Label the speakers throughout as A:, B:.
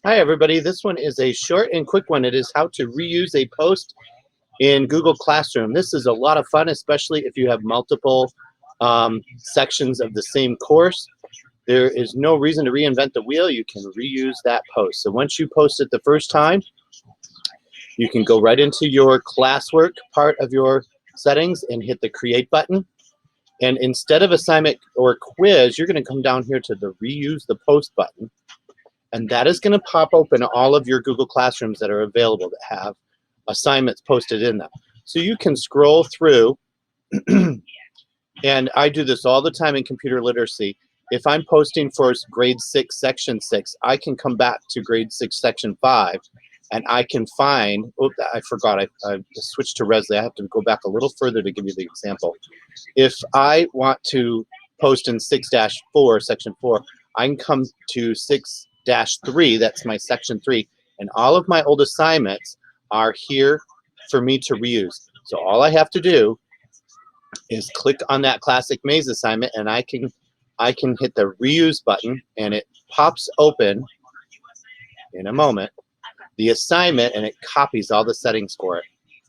A: Hi everybody, this one is a short and quick one. It is how to reuse a post in Google Classroom. This is a lot of fun, especially if you have multiple sections of the same course. There is no reason to reinvent the wheel. You can reuse that post. So once you post it the first time, you can go right into your classwork part of your settings and hit the create button. And instead of assignment or quiz, you're going to come down here to the reuse the post button. And that is going to pop open all of your Google Classrooms that are available that have assignments posted in them. So you can scroll through, and I do this all the time in computer literacy. If I'm posting for grade 6, section 6, I can come back to grade 6, section 5, and I can find, oh, I forgot, I switched to Resley. I have to go back a little further to give you the example. If I want to post in 6-4, section 4, I can come to 6-3, that's my section 3, and all of my old assignments are here for me to reuse. So all I have to do is click on that classic maze assignment, and I can hit the reuse button, and it pops open in a moment the assignment, and it copies all the settings for it.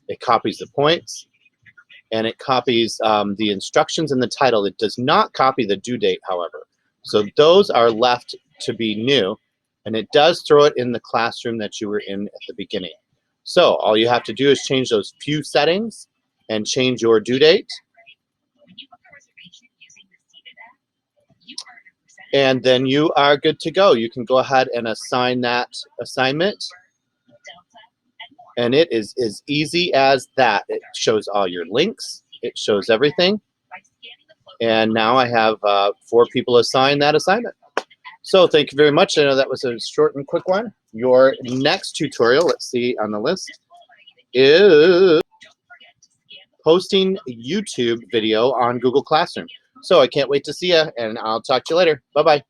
A: It copies the points, and it copies the instructions and the title. It does not copy the due date, however. So those are left to be new, and it does throw it in the classroom that you were in at the beginning. So all you have to do is change those few settings and change your due date. And then you are good to go. You can go ahead and assign that assignment. And it is as easy as that. It shows all your links. It shows everything. And now I have 4 people assigned that assignment. So thank you very much. I know that was a short and quick one. Your next tutorial, let's see on the list, is posting YouTube video on Google Classroom. So I can't wait to see you, and I'll talk to you later. Bye-bye.